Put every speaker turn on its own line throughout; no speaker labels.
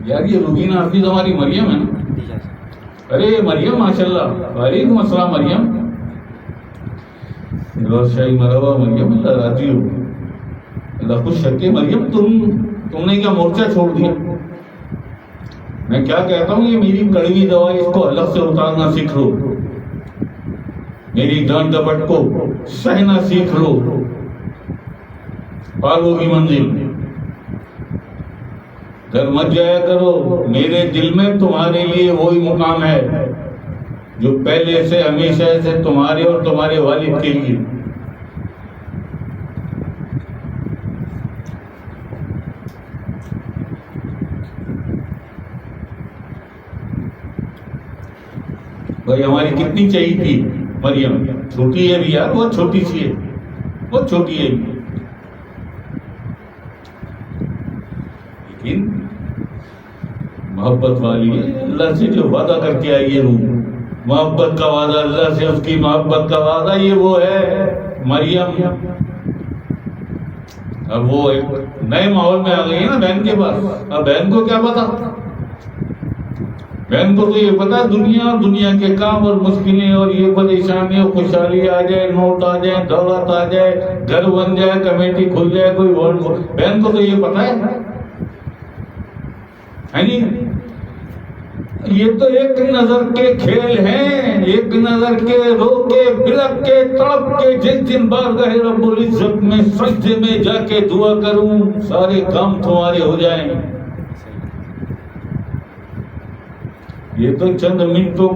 یار یہ روبینہ حفیظ ہماری مریم ہے نا؟ ارے مریم ماشاءاللہ، وعلیکم السلام مریم، شاہی مرحبا مریم، اللہ راضی ہو، اللہ خوش رکھے۔ مریم تم نے کیا مورچہ چھوڑ دیا؟ میں کیا کہتا ہوں، یہ میری کڑوی دوا، اس کو الگ سے اتارنا سیکھ لو، میری ڈانٹ ڈپٹ کو سہنا سیکھ لو، پالو کی منزل۔ گھر مت جایا کرو، میرے دل میں تمہارے لیے وہی مقام ہے جو پہلے سے ہمیشہ سے تمہارے اور تمہارے والد کے لیے۔ بھائی ہماری کتنی چاہیے تھی مریم؟ چھوٹی ہے بھی یار، بہت چھوٹی سی ہے، بہت چھوٹی ہے بھی، لیکن محبت والی ہے، اللہ سے جو وعدہ کر کے آئی ہے روح، محبت کا وعدہ، اللہ سے اس کی محبت کا وعدہ، یہ وہ ہے مریم۔ اب وہ ایک نئے ماحول میں آ گئی ہے نا بہن کے پاس، اب بہن کو کیا پتا؟ بہن کو تو یہ پتا دنیا کے کام اور مشکلیں اور یہ پریشانی اور خوشحالی آ جائے، نوٹ آ جائے، دولت آ جائے، گھر بن جائے، کمیٹی کھل جائے، کوئی بہن کو تو یہ پتا ہے نہیں؟ یہ تو ایک نظر کے کھیل ہیں، ایک نظر کے رو کے بلک کے تڑپ کے، جس دن بارگاہ رب العزت میں سجدے میں جا کے دعا کروں سارے کام تمہارے ہو جائیں۔ یہ تو چند منٹوں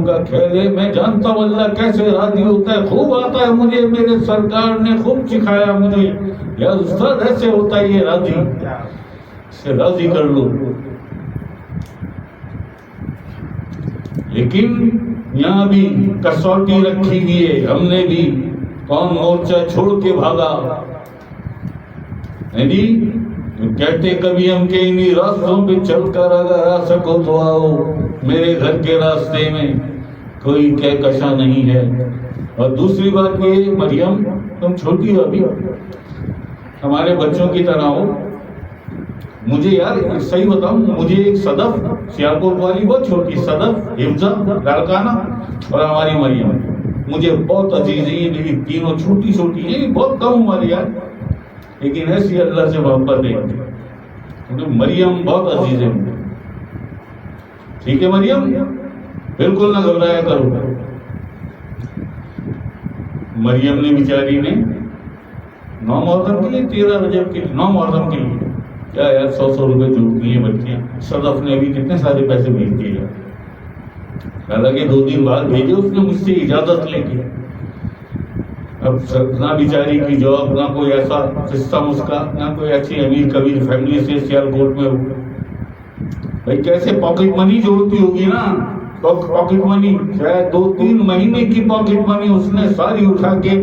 کا کھیل ہے۔ میں جانتا ہوں اللہ کیسے راضی ہوتا ہے، خوب آتا ہے مجھے، میرے سرکار نے خوب سکھایا مجھے، یا استاد ایسے ہوتا ہے یہ راضی، اسے راضی کر لو۔ لیکن یہاں بھی کسوٹی رکھی ہوئی ہے، ہم نے بھی کون مورچہ چھوڑ کے بھاگا، کہتے کبھی ہم کے انہی راستوں پہ چل کر اگر آ سکو تو آؤ، میرے گھر کے راستے میں کوئی کہکشاں نہیں ہے۔ اور دوسری بات یہ مریم، تم چھوٹی ہو ابھی، ہمارے بچوں کی طرح ہو۔ مجھے یار صحیح بتاؤں، مجھے ایک صدف سیالکوٹ والی بہت چھوٹی صدف، حفظہ لڑکانہ، اور ہماری مریم مجھے بہت عزیز ہے۔ یہ میری تینوں چھوٹی چھوٹی ہیں، بہت کم عمر یار، لیکن ایسی اللہ سے محبت ہے۔ مریم بہت عزیز ہے مجھے، ٹھیک ہے مریم، بالکل نہ گھبرایا کرو۔ مریم نے بیچاری نے 9 محرم کے لیے 13 رجب کے لیے 9 محرم کے لیے کیا یار 100 روپے جوڑتی ہیں بچیاں۔ صدف نے بھی کتنے سارے پیسے بھیج دیے یار، حالانکہ 2 دن بعد بھیجے اس نے مجھ سے اجازت لے کے۔ اب نہ بیچاری کی جاب، نہ کوئی ایسا سسٹم اس کا، نہ کوئی ایسی امیر کبیر فیملی سے سیالکوٹ میں ہو، بھائی کیسے پاکٹ منی جوڑتی ہوگی نا، پاکٹ منی شاید 2-3 مہینے کی پاکٹ منی اس نے ساری اٹھا کے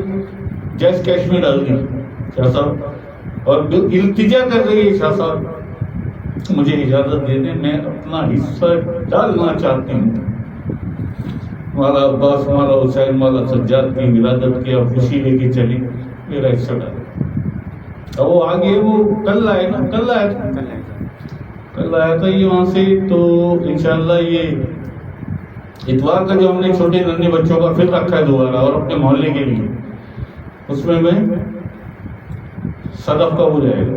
جیس کیش میں ڈال دی شاہ صاحب، اور التجا کر رہی ہے شاہ صاحب مجھے اجازت دے دیں، میں اپنا حصہ ڈالنا چاہتی ہوں۔ مولا عباس، مولا حسین، مولا سجاد کی ولادت کی اور خوشی لے کے چلی، میرا حصہ ڈالا۔ اب وہ آگے وہ کل آئے نا، کل آیا تھا یہ وہاں سے، تو انشاءاللہ یہ اتوار کا جو ہم نے چھوٹے ننھے بچوں کا پھر رکھا ہے دوبارہ، اور اپنے محلے کے لیے، اس میں صدف کا ہو جائے گا۔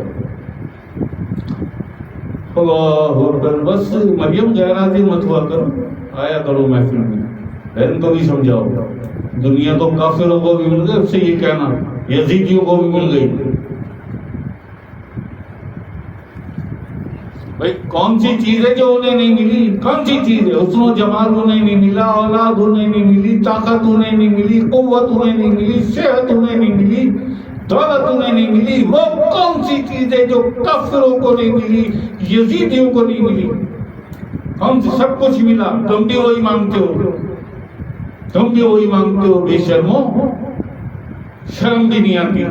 اللہ اکبر، بس مریم غیراتی مت ہوا کرو، آیا کرو محفل میں، بہن کو بھی سمجھاؤ، دنیا کو کافروں کو بھی مل گئی، اس سے یہ کہنا یزیدیوں کو بھی مل گئی۔ بھائی کون سی چیز ہے جو انہیں نہیں ملی؟ کون سی چیز ہے؟ حسن و جمال انہیں نہیں ملا، اولاد انہیں نہیں ملی، طاقت انہیں نہیں ملی، قوت انہیں نہیں ملی، صحت انہیں نہیں ملی، دولت انہیں نہیں ملی۔ وہ کون سی چیز ہے جو کافروں کو نہیں ملی، یزیدیوں کو نہیں ملی؟ کون سی؟ سب کچھ ملا، تم بھی وہی مانگتے ہو، تم بھی وہی مانگتے ہو، بے شرمو، شرم بھی نہیں آتی۔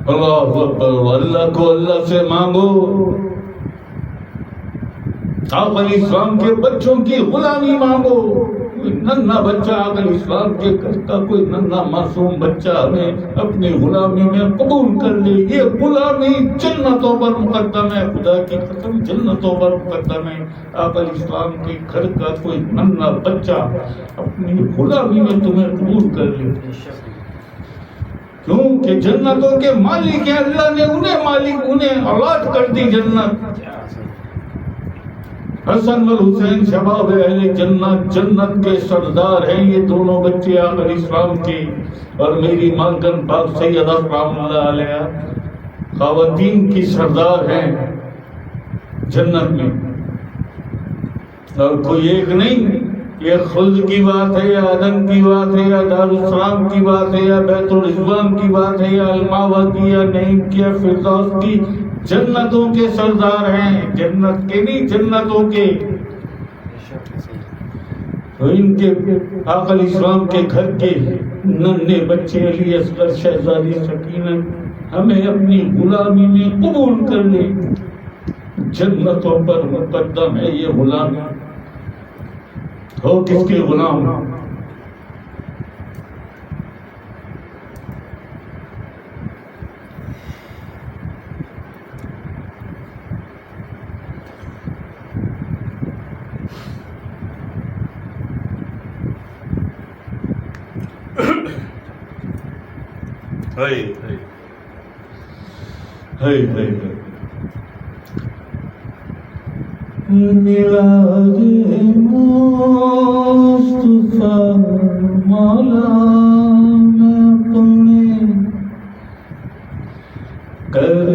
اللہ اکبر، اللہ کو اللہ سے مانگو، آقا علیہ السلام کے بچوں کی غلامی مانگو. کوئی ننھا بچہ آقا علیہ السلام کے گھر کا کوئی ننھا معصوم بچہ ہمیں اپنی غلامی میں قبول کر لے. یہ غلامی جنتوں پر مقدم ہے. خدا کی قسم جنتوں پر مقدم ہے. آقا علیہ السلام کے گھر کا کوئی ننھا بچہ اپنی غلامی میں تمہیں قبول کر لے. کیونکہ جنتوں کے مالک ہیں اللہ نے انہیں اولاد کر دی جنت. حسن اور حسین شباب اہل جنت، جنت کے سردار ہیں یہ دونوں بچے آقا علیہ السلام کے. اور میری مالکن پاک سیدہ رحمۃ اللہ علیہ خواتین کی سردار ہیں جنت میں. اور کوئی ایک نہیں، یہ خلد کی بات ہے یا عدن کی بات ہے یا دارالسلام کی بات ہے یا بیت الرضوان کی بات ہے یا الماوا کی یا نعیم کی یا فردوس کی. جنتوں کے سردار ہیں، جنت کے نہیں جنتوں کے. ان کے آقا علیہ السلام کے گھر کے ننھے بچے علی اصغر شہزادی سکینہ ہمیں اپنی غلامی میں قبول کر لے. جنتوں پر مقدم ہے یہ غلامی. ہو کس کے غلام؟ میلاد مصطفیٰ مولا میں اپنے کر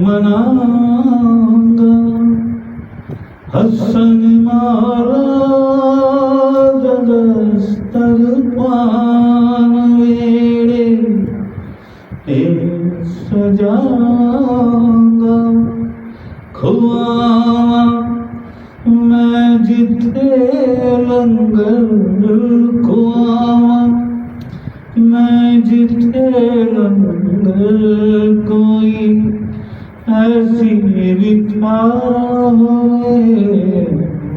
مناؤں گا. حسن مارا دستر پان ویڑے سجاؤں گا. کھواں میں جتنے لنگر کھواں میں جتنے لنگر کوئی ایسی رکھا ہوئے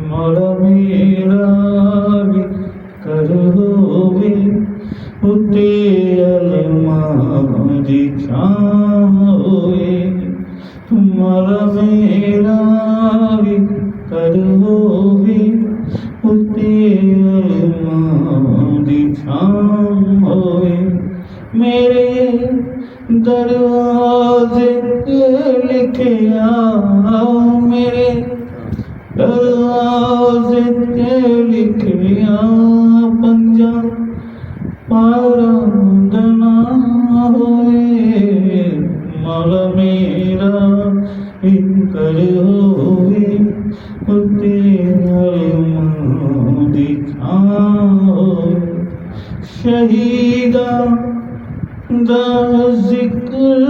مولا میرا بھی کرو بھی اتے الماجی چھان ہوئے مولا میرا بھی کرو بھی اتے الماجی چھان ہوئے. میرے دروازے لکھے آؤ میرے دروازے لکھے آؤ پنجا پارندنا ہوئے مولا میرا کرو بھی اتے الماجی چھان ہوئے. شہیدہ دا ذکر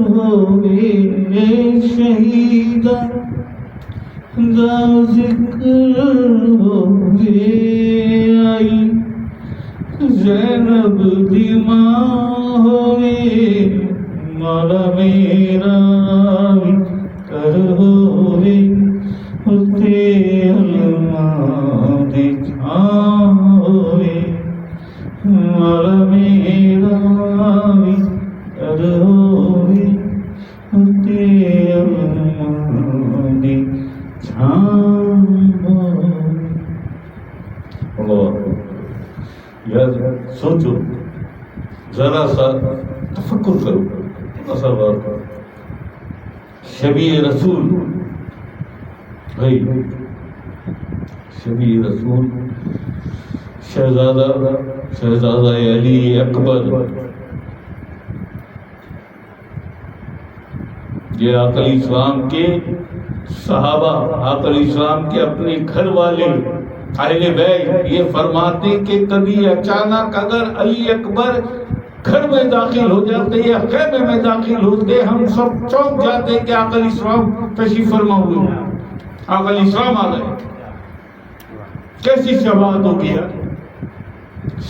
ہوئے شہیدہ دا ذکر ہوئے. آئی زینب دی ماں ہوئے مولا میرا کرو بھی اتے الماجی چھان ہوئے مولا میرا کرو بھی اتے الماجی چھان ہوئے. اللہ یار سوچو ذرا سا تفکر کرو ایسا بات. شبیہ رسول بھائی شبیہ رسول شہزادہ علی اکبر یہ آقا علیہ السلام کے صحابہ آقا علیہ السلام کے اپنے گھر والے اہل بیت یہ فرماتے کہ کبھی اچانک اگر علی اکبر گھر میں داخل ہو جاتے یا خیمے میں داخل ہوتے ہم سب چونک جاتے کہ آقا علیہ السلام تشریف فرما ہوئے ہیں. آقا علیہ السلام آ گئے. کیسی شباہت ہو گیا.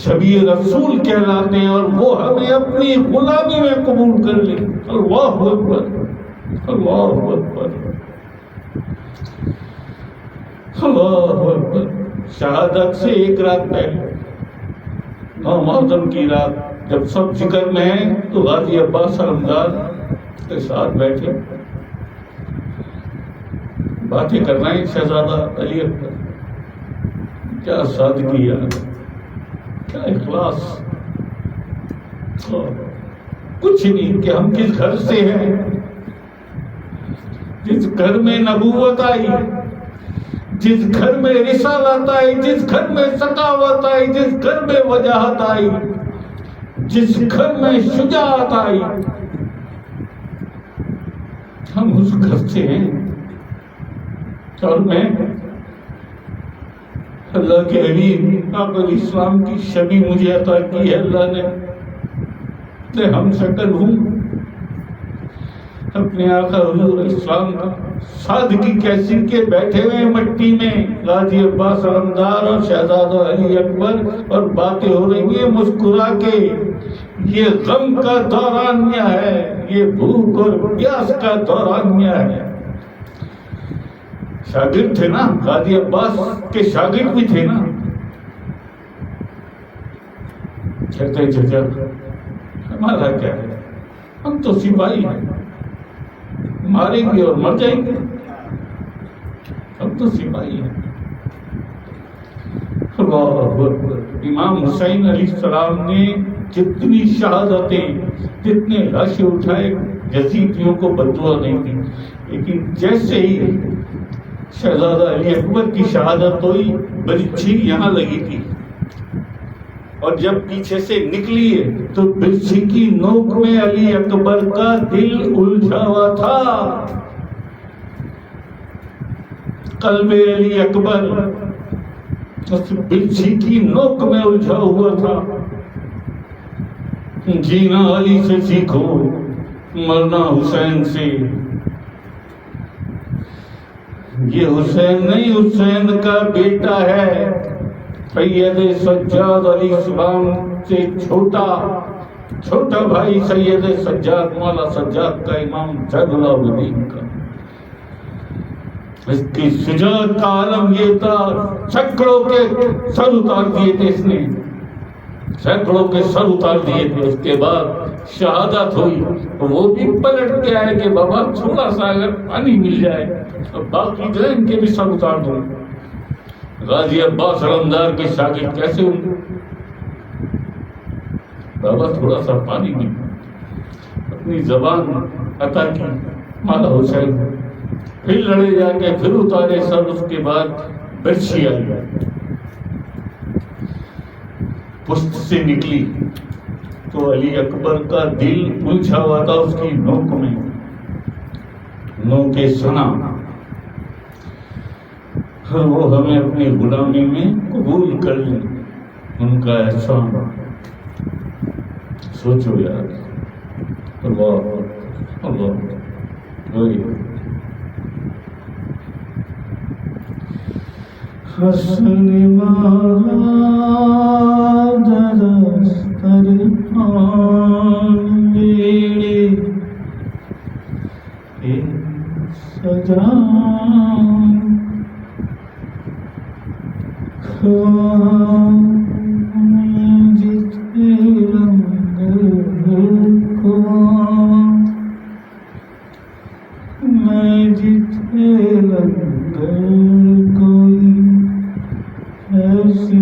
شبیہ رسول کہلاتے ہیں اور وہ ہمیں اپنی غلامی میں قبول کر لیں. اللہ اکبر اللہ اکبر. اللہ اکبر، شہادت سے ایک رات پہلے 9 محرم کی رات جب سب فکر میں ہیں تو غازی عباس علمدار کے ساتھ بیٹھے باتیں کر رہے ہیں شہزادہ علی اکبر. کیا سادگی ہے، کیا اخلاص. کچھ نہیں کہ ہم کس گھر سے ہیں، جس گھر میں نبوت آئی، جس گھر میں رسالت آئی، جس گھر میں سخاوت آئی، جس گھر میں وجاہت آئی، جس گھر میں شجاعت آئی، ہم اس گھر سے ہیں. اور میں اللہ کے حبیب آقا علیہ السلام کی شبیہ مجھے عطا کی ہے اللہ نے. میں ہم شکل ہوں اپنے آقا حضور علیہ السلام کا سادگی کیسی کہ بیٹھے ہوئے مٹی میں غازی عباس علمدار اور شہزادہ علی اکبر اور باتیں ہو رہی ہیں مسکرا کے. یہ غم کا دورانیہ ہے، یہ بھوک اور پیاس کا دورانیہ ہے. شاگرد تھے نا، غازی عباس کے شاگرد بھی تھے نا. کہتے چچا ہمارا کیا ہے، ہم تو سپاہی ہیں، ماریں گے اور مر جائیں گے، ہم تو سپاہی ہیں. اللہ اکبر. امام حسین علیہ السلام نے جتنی شہادتیں، جتنے لاشیں اٹھائے، یزیدیوں کو بددعا نہیں دی. لیکن جیسے ہی شہزادہ علی اکبر کی شہادت ہوئی، برچھی یہاں لگی تھی اور جب پیچھے سے نکلی ہے تو برچھی کی نوک میں علی اکبر کا دل الجھا ہوا تھا. قلب علی اکبر اس برچھی کی نوک میں الجھا ہوا تھا. جینا علی سے سیکھو، مرنا حسین سے. یہ حسین نہیں، حسین کا بیٹا ہے، سید سجاد علیہ السلام سے چھوٹا بھائی سید سجاد، مولا سجاد کا، امام زین العابدین کا. اس کی شجاعت کا عالم یہ تھا، سینکڑوں کے سر اتار دیے تھے، اس نے سینکڑوں کے سر اتار دیے تھے. اس کے بعد شہادت ہوئی تو وہ بھی پلٹ کے آئے کہ بابا تھوڑا سا اگر پانی مل جائے تو باقی جو ہے ان کے بھی سر اتار دوں. غازی عباس علمدار کے شاگرد کیسے ہوں؟ بابا تھوڑا سا پانی مل، اپنی زبان عطا کی مولا حسین، پھر لڑے جا کے پھر اتارے سر. اس کے بعد برچھی آئی، پشت سے نکلی تو علی اکبر کا دل الجھا ہوا تھا اس کی نوک میں، نوک سنا. وہ ہمیں اپنی غلامی میں قبول کر لیں، ان کا احسان. سوچو یار، اللہ اللہ. حسن مالا درستر بیڑے سجان جتنے رنگ میں جتنے رنگ کوئی ایسی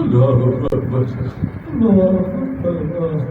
Allahu Akbar. Allahu Akbar.